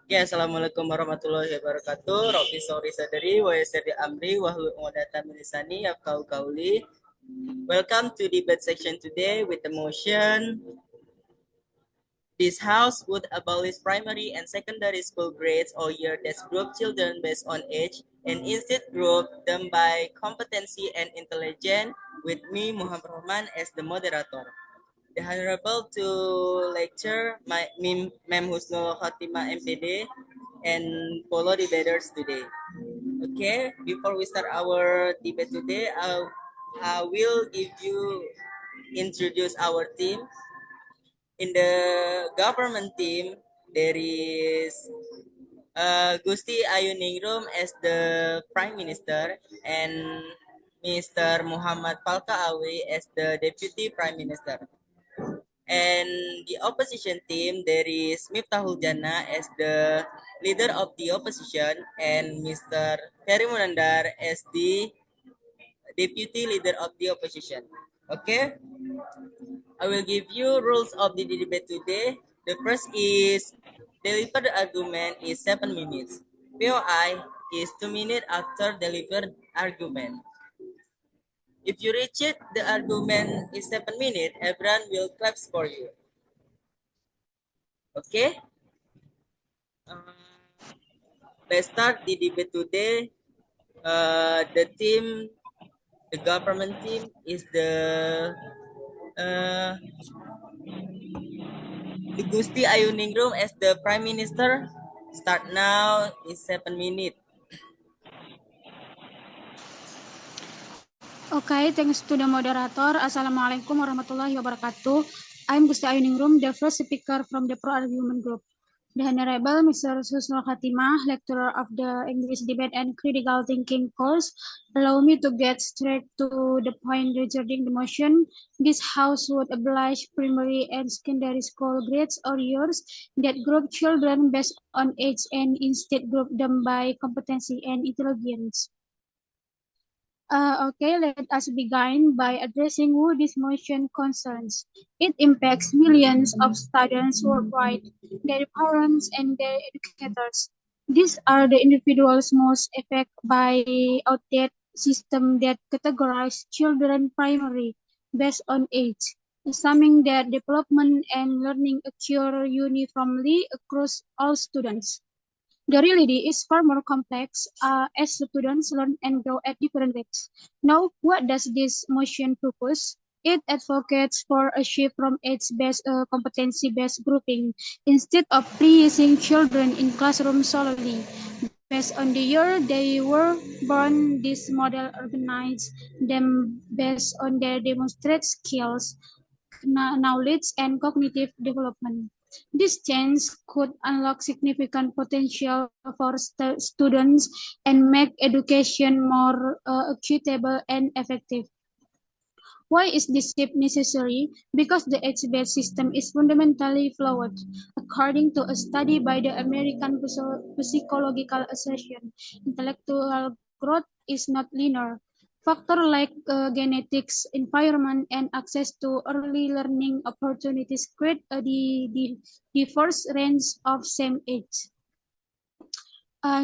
Oke, Assalamualaikum warahmatullahi wabarakatuh. Rofi Sori Sadari, wa Yasir Amri, wa Mu'adatan Milisani, Yafkau Kauli. Welcome to debate section today with the motion, this house would abolish primary and secondary school grades or year that group children based on age and instead group them by competency and intelligence with me, Muhammad Rahman, as the moderator. The Honorable to lecture my Mem Husnul Khatimah MPD and follow debaters today. Okay, before we start our debate today, I will give you introduce our team. In the government team, there is Gusti Ayu Ningrum as the Prime Minister and Mr. Muhammad Palka Awi as the Deputy Prime Minister. And the opposition team, there is Miftahul Jana as the leader of the opposition and Mr. Ferry Munandar as the deputy leader of the opposition. Okay, I will give you rules of the debate today. The first is delivered argument is 7 minutes. POI is 2 minutes after delivered argument. If you reach it, the argument is 7 minutes, everyone will clap for you. Okay? Uh, let's start the debate today. The government team is uh, the Gusti Ayuningrum as the Prime Minister. Start now is 7 minutes. Okay, thanks to the moderator. Assalamualaikum warahmatullahi wabarakatuh. I'm Gusti Ayuningrum, the first speaker from the pro-argument group. The Honorable Mr. Husnul Khatimah, lecturer of the English Debate and Critical Thinking course, allow me to get straight to the point regarding the motion. This House would oblige primary and secondary school grades or years that group children based on age and instead group them by competency and intelligence. Okay, let us begin by addressing who this motion concerns. It impacts millions of students worldwide, their parents, and their educators. These are the individuals most affected by outdated system that categorize children primarily based on age, assuming that development and learning occur uniformly across all students. The reality is far more complex as students learn and grow at different rates. Now, what does this motion propose? It advocates for a shift from age-based competency-based grouping instead of placing children in classrooms solely based on the year they were born. This model organizes them based on their demonstrated skills, knowledge, and cognitive development. This change could unlock significant potential for students and make education more equitable and effective. Why is this shift necessary? Because the age-based system is fundamentally flawed. According to a study by the American Psychological Association, intellectual growth is not linear. Factors like genetics, environment, and access to early learning opportunities create a diverse range of same age. A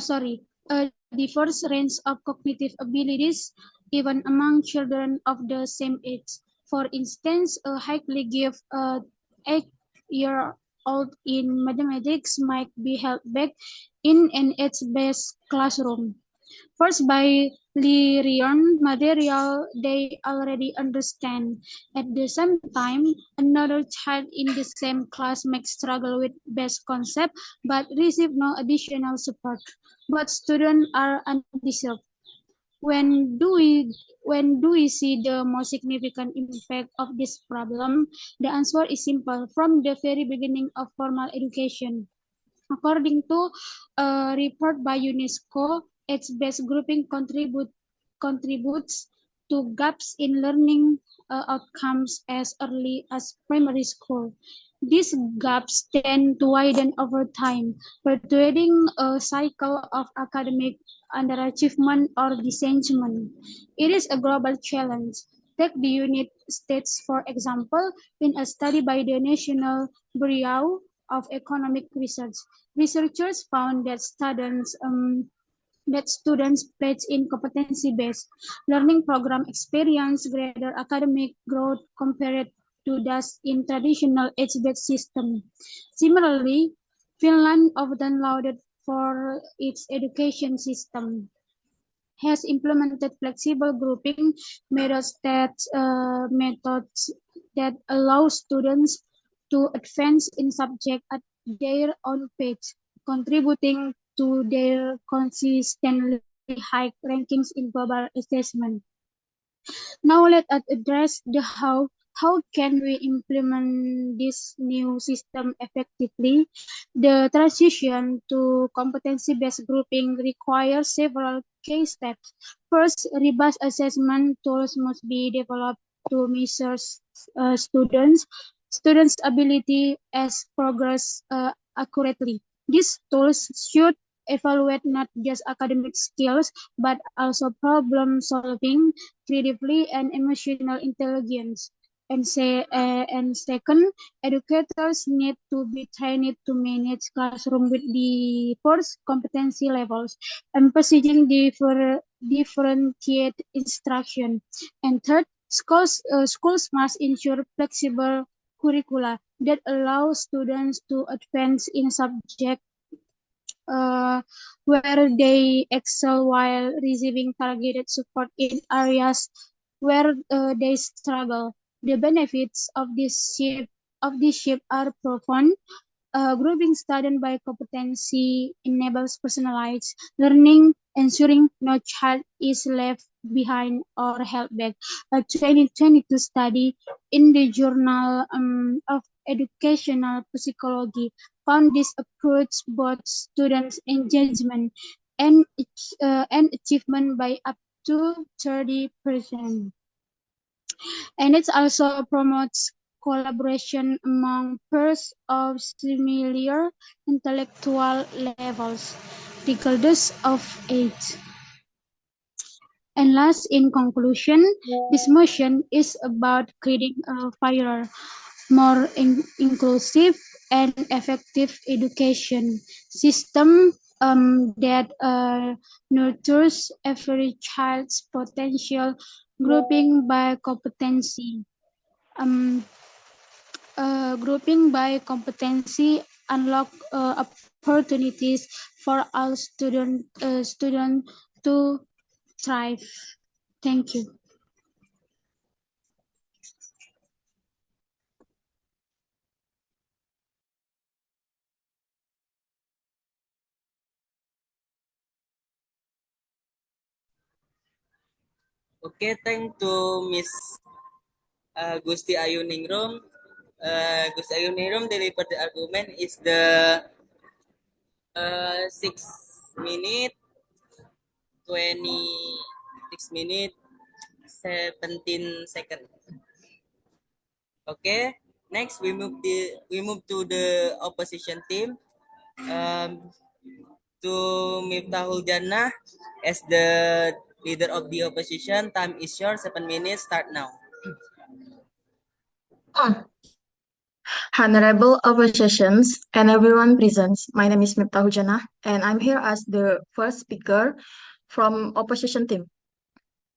diverse range of cognitive abilities even among children of the same age. For instance, a highly gifted 8-year-old in mathematics might be held back in an age-based classroom. First, by relearn material they already understand. At the same time, another child in the same class may struggle with basic concept but receive no additional support. But students are undeserved. When do we when do we see the most significant impact of this problem? The answer is simple: from the very beginning of formal education. According to a report by UNESCO, age-based grouping contributes to gaps in learning outcomes as early as primary school. These gaps tend to widen over time, perpetuating a cycle of academic underachievement or disenchantment. It is a global challenge. Take the United States, for example, in a study by the National Bureau of Economic Research. Researchers found that students placed in competency-based learning program experience greater academic growth compared to those in traditional age-based system. Similarly, Finland, often lauded for its education system, has implemented flexible grouping methods that allow students to advance in subject at their own pace, contributing to their consistently high rankings in global assessment. Now let us address the how. How can we implement this new system effectively? The transition to competency-based grouping requires several key steps. First, robust assessment tools must be developed to measure students' ability as progress accurately. These tools should evaluate not just academic skills but also problem solving, creativity, and emotional intelligence. And second, educators need to be trained to manage classroom with diverse competency levels, emphasizing differentiate instruction. And third, schools must ensure flexible curricula that allow students to advance in subject uh, where they excel while receiving targeted support in areas where they struggle. The benefits of this shift are profound. Grouping students by competency enables personalized learning, ensuring no child is left behind or held back. A 2022 study in the Journal of Educational Psychology found this approach both students' engagement and achievement by up to 30%. And it also promotes collaboration among peers of similar intellectual levels, regardless of age. And last, in conclusion, this motion is about creating a fairer, more inclusive and effective education system that nurtures every child's potential, grouping by competency. Um, Grouping by competency unlock opportunities for all students to thrive. Thank you. Okay, thank to Miss Gusti Ayu Ningrum. Gusti Ayu Ningrum delivered the argument is the 6 minute 26 minute 17 second. Okay, next we move to the opposition team. Um, to Miftahul Jannah as the leader of the opposition. Time is yours. 7 minutes. Start now. Honorable oppositions and everyone present, my name is Miftah Hujana and I'm here as the first speaker from opposition team.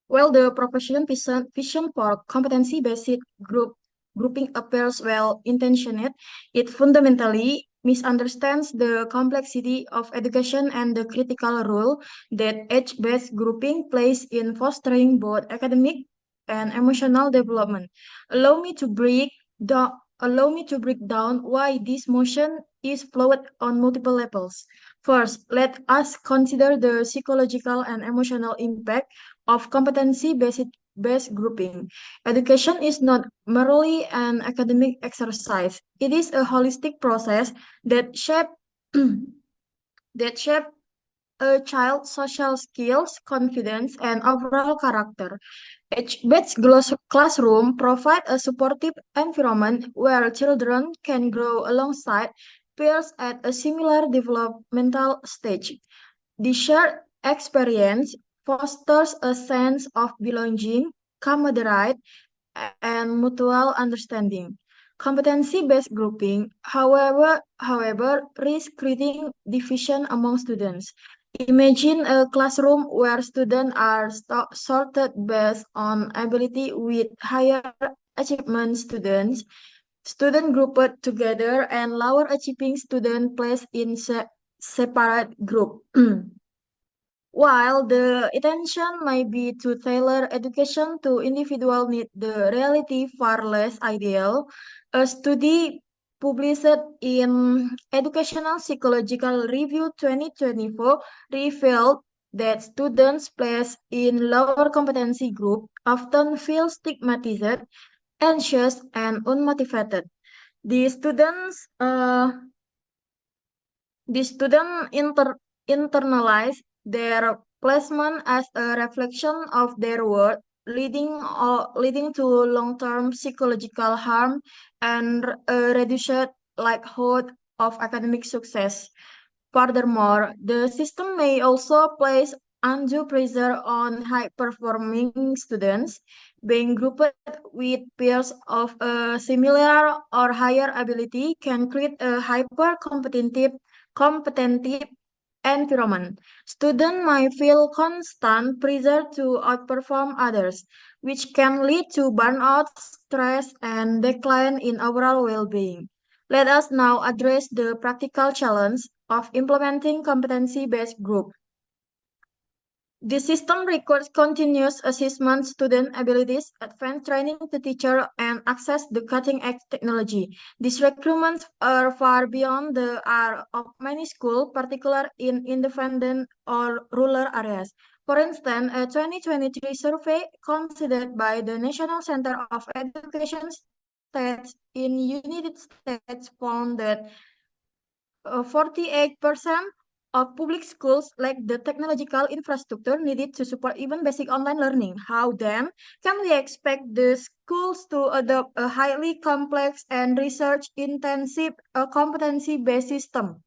Well, the proposition vision for competency-based grouping appears well-intentioned. It fundamentally misunderstands the complexity of education and the critical role that age-based grouping plays in fostering both academic and emotional development. Allow me to break down Allow me to break down why this motion is flawed on multiple levels. First, let us consider the psychological and emotional impact of competency-based grouping. Education is not merely an academic exercise. It is a holistic process that shape that shape a child's social skills, confidence, and overall character. Each classroom provide a supportive environment where children can grow alongside peers at a similar developmental stage. The shared experience fosters a sense of belonging, camaraderie, and mutual understanding. Competency-based grouping, however, risks creating division among students. Imagine a classroom where students are sorted based on ability with higher achievement student grouped together and lower achieving student placed in separate group. While the intention may be to tailor education to individual need, the reality far less ideal. A study published in Educational Psychological Review 2024 revealed that students placed in lower competency group often feel stigmatized, anxious, and unmotivated. The students the student internalize their placement as a reflection of their worth, leading to long-term psychological harm and a reduced likelihood of academic success. Furthermore, the system may also place undue pressure on high-performing students. Being grouped with peers of a similar or higher ability can create a competitive environment. Students might feel constant pressure to outperform others, which can lead to burnout, stress, and decline in overall well-being. Let us now address the practical challenge of implementing competency-based group. The system requires continuous assessment, student abilities, advanced training to teacher, and access to cutting-edge technology. These requirements are far beyond the are of many schools, particularly in independent or rural areas. For instance, a 2023 survey conducted by the National Center of Education Stats in United States found that 48% of public schools lack the technological infrastructure needed to support even basic online learning. How then can we expect the schools to adopt a highly complex and research-intensive competency-based system?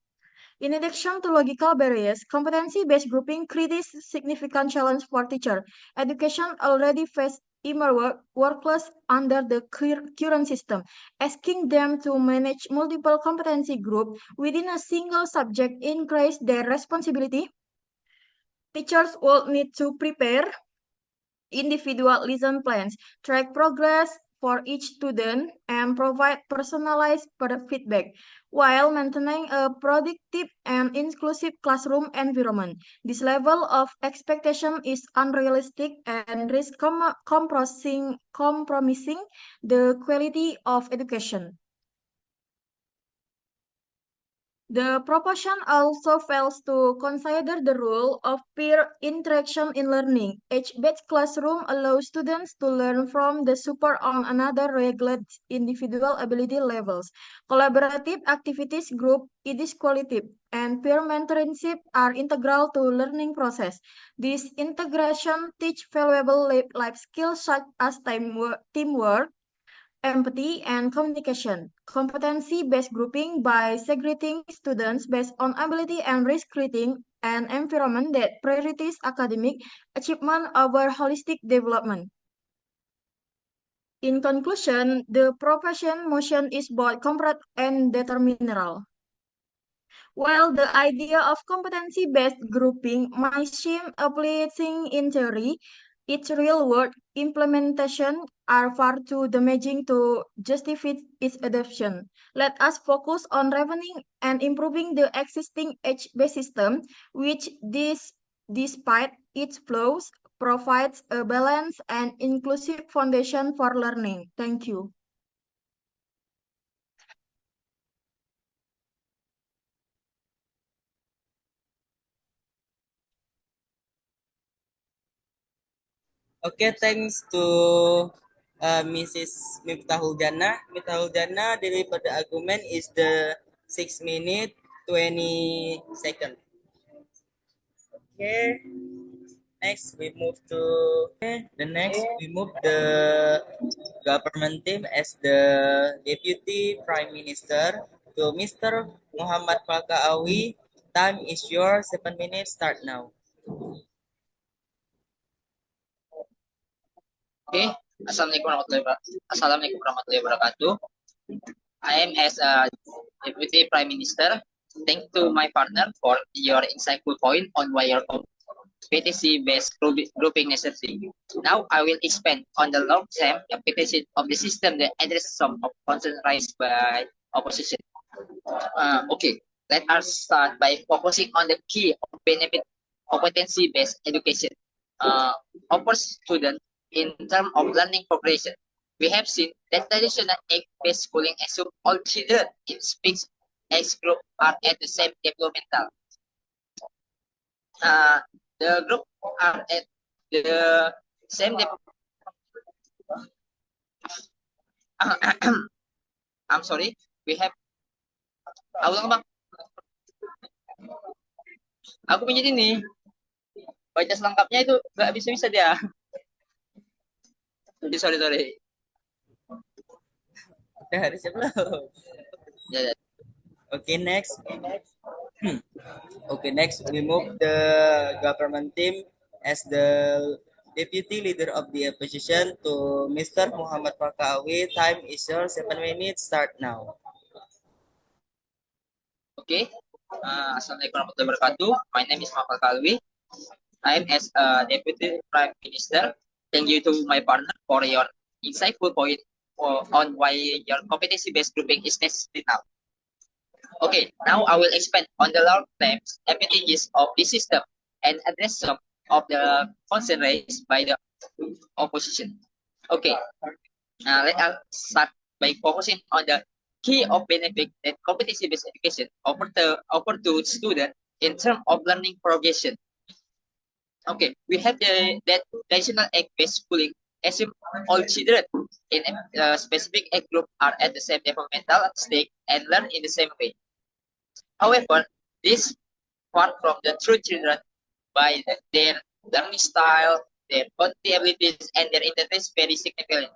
In addition to logical barriers, competency-based grouping creates significant challenge for teachers. Education already faces immense workloads under the current system. Asking them to manage multiple competency groups within a single subject increases their responsibility. Teachers will need to prepare individual lesson plans, track progress for each student, and provide personalized feedback while maintaining a productive and inclusive classroom environment. This level of expectation is unrealistic and risks compromising the quality of education. The proposition also fails to consider the role of peer interaction in learning. Each batch classroom allows students to learn from the support on another regulates individual ability levels. Collaborative activities, group qualitative, and peer mentorship are integral to learning process. This integration teach valuable life skills such as teamwork, empathy, and communication. Competency-based grouping by segregating students based on ability and risk creating an environment that prioritizes academic achievement over holistic development. In conclusion, the proposition motion is both concrete and determinal. While the idea of competency-based grouping might seem appealing in theory, its real-world implementation are far too damaging to justify its adoption. Let us focus on refining and improving the existing age-based system, which despite its flaws, provides a balanced and inclusive foundation for learning. Thank you. Okay, thanks to Mrs. Miftahul Jannah. Miftahul Jannah delivered the argument is the 6 minute 20 second. Okay. Next we move to we move the government team as the Deputy Prime Minister to Mr. Muhammad Falka Awi. Time is yours. 7 minutes. Start now. Oke, Assalamualaikum warahmatullahi wabarakatuh. I am as a Deputy Prime Minister. Thank to my partner for your insightful point on why your PTC-based grouping necessary. Now I will expand on the long-term application of the system that address some of concerns raised by opposition. Okay, let us start by focusing on the key of benefit competency-based education. Offers students in terms of learning progression. We have seen that traditional egg-based schooling assumes all children in speech age group are at the same developmental. The group are at the same I'm sorry, we have ulang bang. Aku punya ini baca selengkapnya itu nggak bisa dia. Sorry. Udah harusnya belum. Ya. Okay, next. Okay, next we move the government team as the deputy leader of the opposition to Mr. Muhammad Fakawi. Time is your 7 minutes. Start now. Okay. Assalamualaikum warahmatullahi wabarakatuh. My name is Muhammad Fakawi. I am as a deputy prime minister. Thank you to my partner for your insightful point on why your competency-based grouping is necessary now. Okay, now I will expand on the long-term advantages of this system and address some of the concerns raised by the opposition. Okay, let us start by focusing on the key of benefit that competency-based education offer to students in terms of learning progression. Okay, we have that traditional egg-based schooling assume all children in a specific age group are at the same developmental stage and learn in the same way. However, this far from the true children by their learning style, their body abilities, and their interests vary significantly.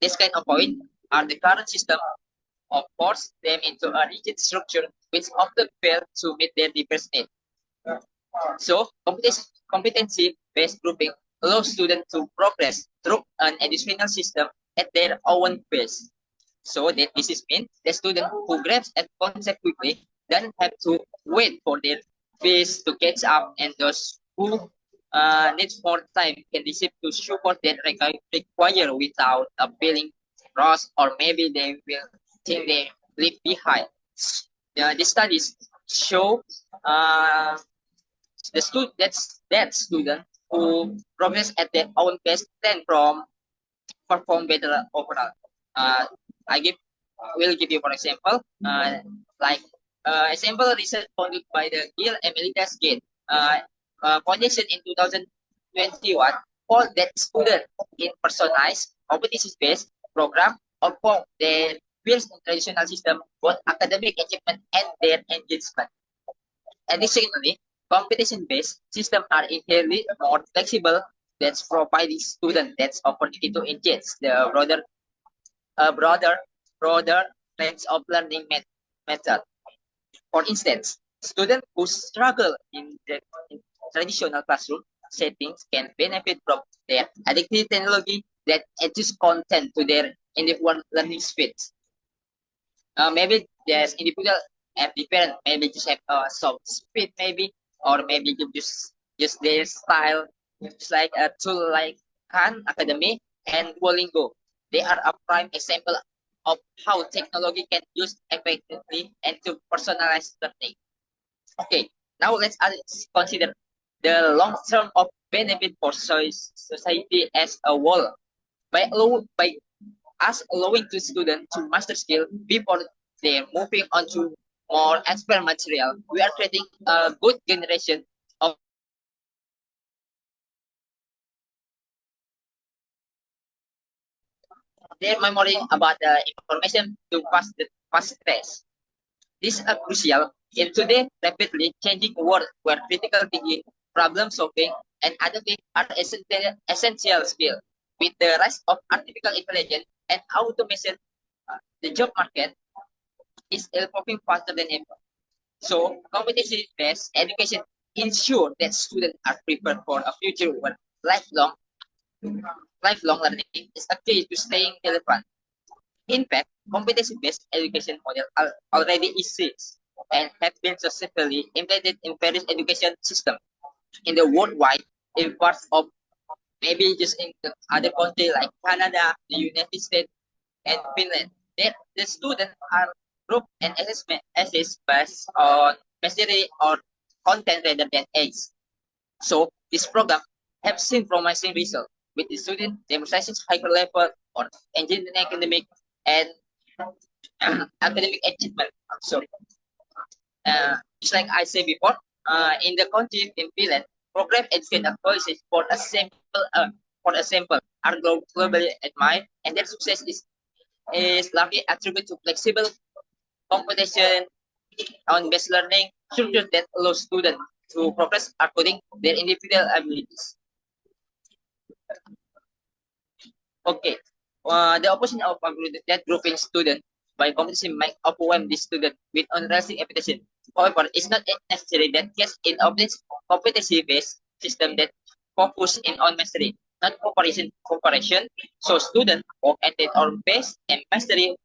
This kind of point are the current system of force them into a rigid structure which often fail to meet their diverse needs. So, competency-based grouping allows students to progress through an educational system at their own pace. So that this is mean the student who grabs a concept quickly doesn't have to wait for their pace to catch up, and those who need more time can receive to support that require without feeling lost, or maybe they will think they leave behind. The studies show that student who progress at their own pace tend from perform better overall. I will give you for example, example research conducted by the Gil Emilitas Gate Foundation in 2021 found that students in personalized competency-based program outperform their peers in traditional system, both academic achievement and their engagement. Additionally, competition-based systems are inherently more flexible, that's providing students that's opportunity to engage the broader range of learning method. For instance, students who struggle in traditional classroom settings can benefit from their addictive technology that adjusts content to their individual learning speeds. Maybe there's individual and different, maybe just have some speed, maybe, or maybe you just their style, just like a tool like Khan Academy and Duolingo. They are a prime example of how technology can be used effectively and to personalize learning. Okay, now let's consider the long term of benefit for society as a whole. By us allowing to students to master skill before they're moving on to more expert material, we are creating a good generation of their memory about the information to pass test. This is crucial in today's rapidly changing world where critical thinking, problem solving, and other things are essential skills. With the rise of artificial intelligence and automation, the job market is evolving faster than ever. So, competency-based education ensures that students are prepared for a future where lifelong learning is a key to staying relevant. In fact, competency-based education model already exists and have been successfully implemented in various education systems in the worldwide, in parts of maybe just in the other country like Canada, the United States, and Finland. The students are grouped and assessed based on mastery or content rather than age. So this program have seen promising results with the student demonstrating higher level or engineering academic and academic achievement. So just like I said before, in the country in Finland, program education policies for a sample are globally admired, and their success is largely attributed to flexible competition on based learning structures that allow students to progress according to their individual abilities. Okay, the opposition of that grouping students by competition might overwhelm the student with unrealistic expectation. However, it's not necessary that case in competency-based system that focus in on mastery, not comparison. So students work at their own pace and mastery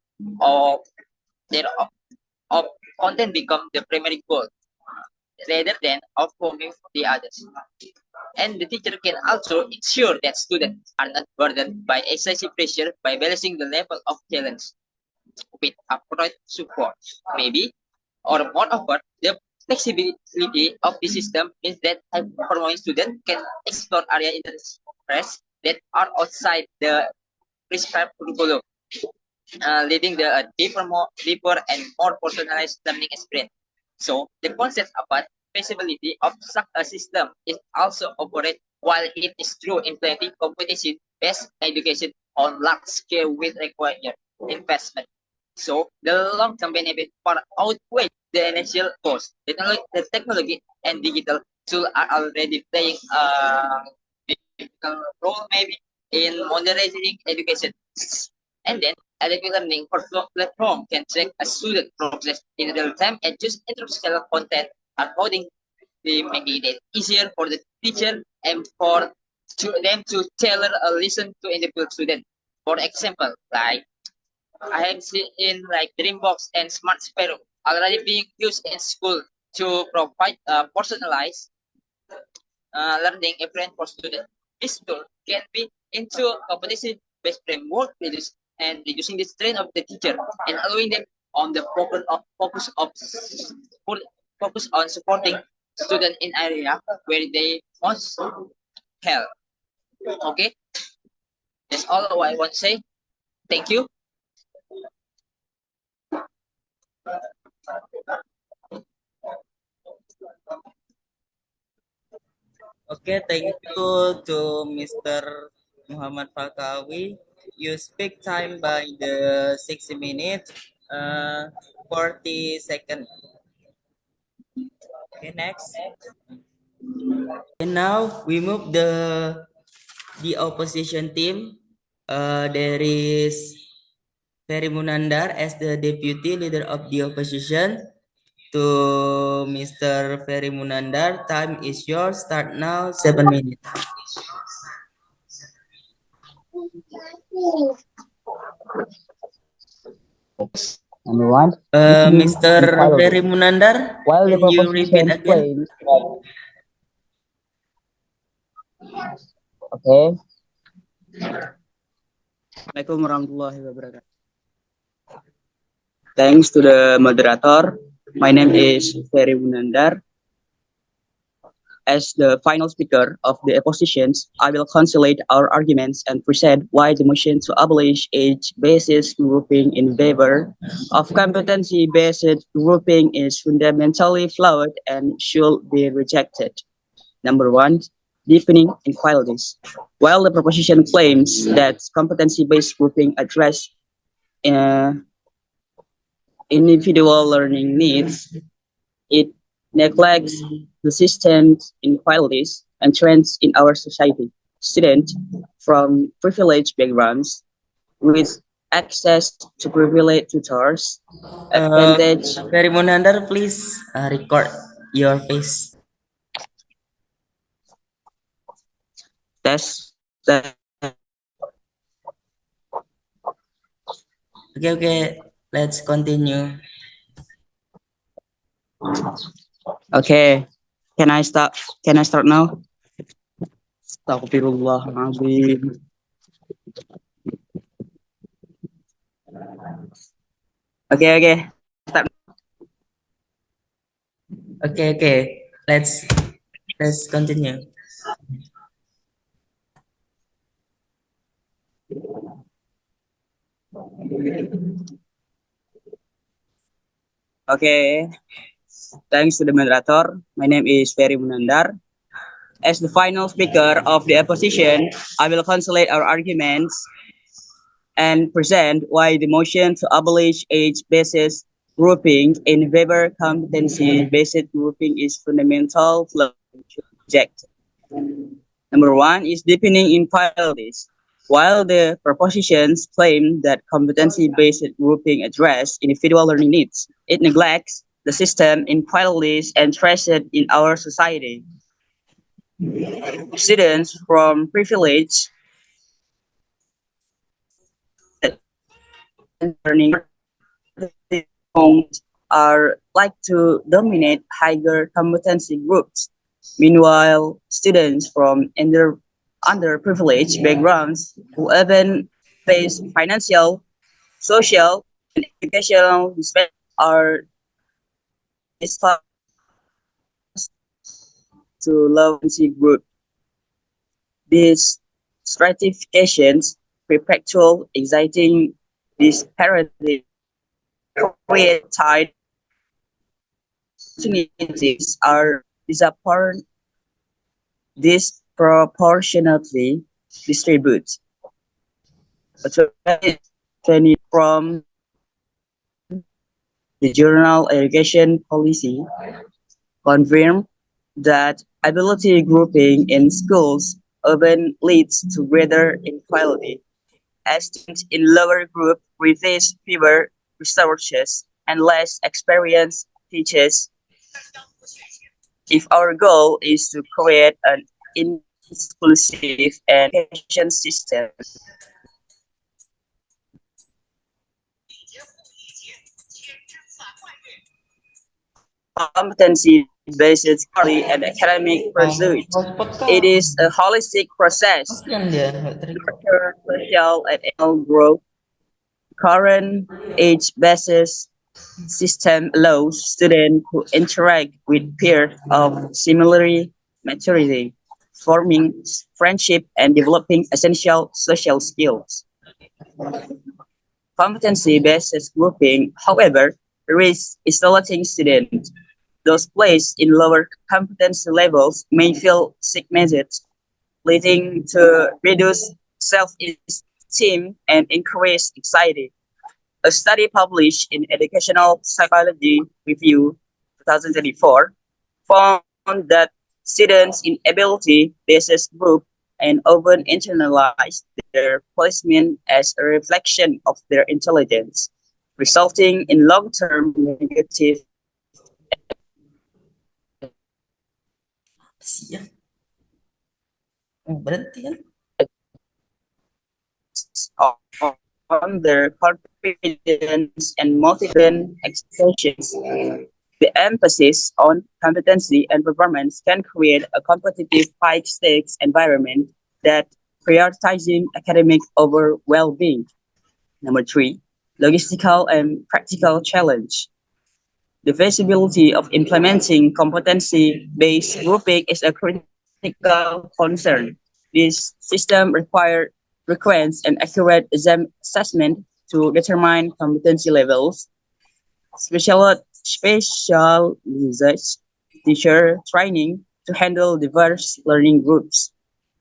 of their of content become the primary goal rather than outperforming the others. And the teacher can also ensure that students are not burdened by excessive pressure by balancing the level of challenge with appropriate support. Maybe, or moreover, the flexibility of the system means that high-performing students can explore area interest that are outside the prescribed curriculum, leading the deeper and more personalized learning experience. So the concept about feasibility of such a system is also operate while it is true implementing competition-based education on large scale with required investment. So the long-term benefit far outweigh the initial cost. The technology and digital tools are already playing a critical role maybe in modernizing education. And then adaptive learning platform can track a student progress in real time and just instructional content according to making it easier for the teacher and for them to tailor a lesson to individual student. For example, like I have seen like Dreambox and Smart Sparrow already being used in school to provide personalized learning experience for students. This tool can be into competition-based framework and reducing the strain of the teacher and allowing them on the focus on supporting students in area where they most help. Okay, that's all I want to say. Thank you. Okay, thank you to Mr. Muhammad Falkawi. You speak time by the 60 minutes, 40 seconds. Okay, next. And now we move the opposition team. There is Ferry Munandar as the deputy leader of the opposition. To Mr. Ferry Munandar, time is yours. Start now, 7 minutes. Number one, Mr. Ferry Munandar, while the can you repeat proposition again? claims that okay. Assalamualaikum warahmatullahi wabarakatuh. Thanks to the moderator. My name is Ferry Munandar. As the final speaker of the oppositions, I will consolidate our arguments and present why the motion to abolish age-based grouping in favor of competency-based grouping is fundamentally flawed and should be rejected. Number one, deepening inequalities. While the proposition claims that competency-based grouping address individual learning needs, it neglects the systemic inequalities and trends in our society. Students from privileged backgrounds with access to privileged tutors, advantage. Ferry Munandar, please record your face. Test. Okay, let's continue. Okay, can I start? Can I start now? Astaghfirullahaladzim. Okay. Okay, let's continue. Okay, thanks to the moderator. My name is Ferry Munandar. As the final speaker of the opposition, I will consolidate our arguments and present why the motion to abolish age-based grouping in favor competency-based grouping is fundamental flaw reject. Number one is deepening inequalities. While the propositions claim that competency-based grouping address individual learning needs, it neglects the system inequalities entrenched in our society. Students from privileged learning homes are like to dominate higher competency groups. Meanwhile, students from underprivileged backgrounds who even face financial, social, and educational disparities are displaced to low competency groups. These stratifications, perpetual exciting disparity, create tight opportunities are disproportionately distributed. Opportunities from the Journal Education Policy confirm that ability grouping in schools often leads to greater inequality, as students in lower group receive fewer resources and less experienced teachers. If our goal is to create an inclusive and education system, competency-based study and academic pursuit. It is a holistic process Masukin dia, nggak to terikop. nurture social and economic growth. Current age-based system allows students to interact with peers of similar maturity, forming friendship and developing essential social skills. Competency-based grouping, however, risks isolating students. Those placed in lower competency levels may feel segmented, leading to reduced self-esteem and increased anxiety. A study published in Educational Psychology Review 2024 found that students in ability-based group and often internalize their placement as a reflection of their intelligence, resulting in long-term negative Sih ya. Berhenti kan? on their confidence and motivation expectations. The emphasis on competency and performance can create a competitive high-stakes environment that prioritizing academic over well-being. Number three, logistical and practical challenge. The feasibility of implementing competency-based grouping is a critical concern. This system requires an accurate assessment to determine competency levels, special research, teacher training to handle diverse learning groups,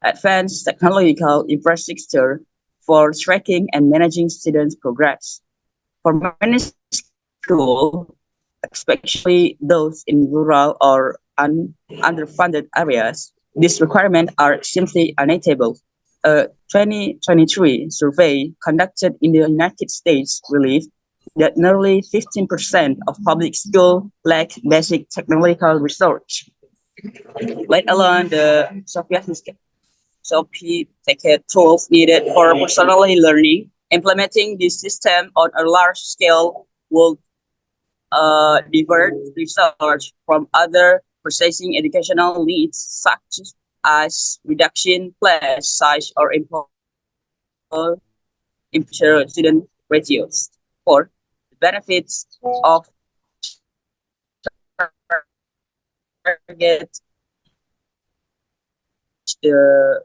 advanced technological infrastructure for tracking and managing students' progress. For many schools, especially those in rural or underfunded areas, these requirements are simply unattainable. A 2023 survey conducted in the United States revealed that nearly 15% of public schools lack basic technological research, let alone the sophisticated tools needed for personal learning. Implementing this system on a large scale will divert research from other processing educational needs such as reduction class size or improve student ratios. For the benefits of target the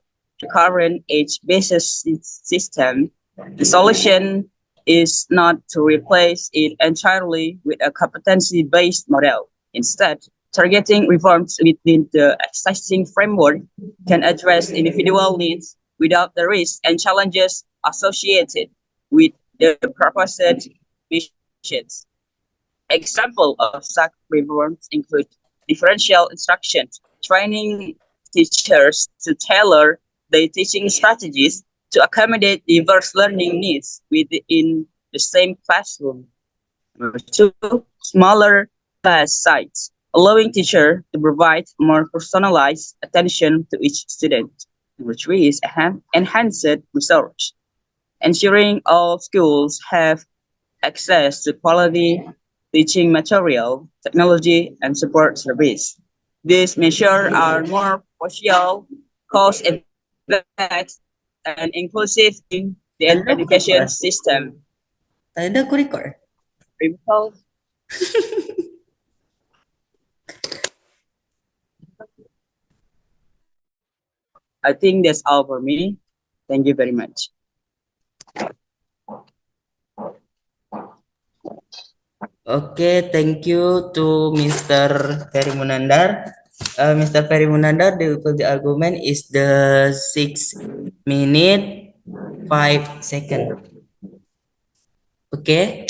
current age-based system, the solution is not to replace it entirely with a competency-based model. Instead, targeting reforms within the existing framework can address individual needs without the risks and challenges associated with the proposed missions. Examples of such reforms include differential instruction, training teachers to tailor their teaching strategies to accommodate diverse learning needs within the same classroom. Number two, smaller class size, allowing teacher to provide more personalized attention to each student. Number three is enhanced research, ensuring all schools have access to quality teaching material, technology, and support service. These measures are more social, cost-effective, and inclusive in the education system. Tadi aku record. Remove. I think that's all for me. Thank you very much. Okay, thank you to Mr. Ferry Munandar. Mr. Ferry Munandar, the argument is the 6 minute 5 second. Okay.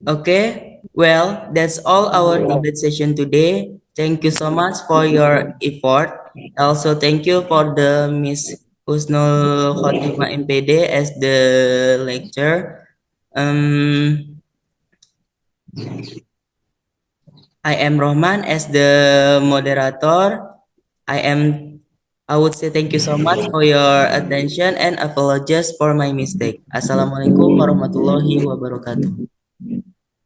Okay. Well, that's all our debate session today. Thank you so much for your effort. Also, thank you for the Miss Husnul Khotimah MPD as the lecturer. I am Rohman as the moderator. I would say thank you so much for your attention and apologize for my mistake. Assalamualaikum warahmatullahi wabarakatuh.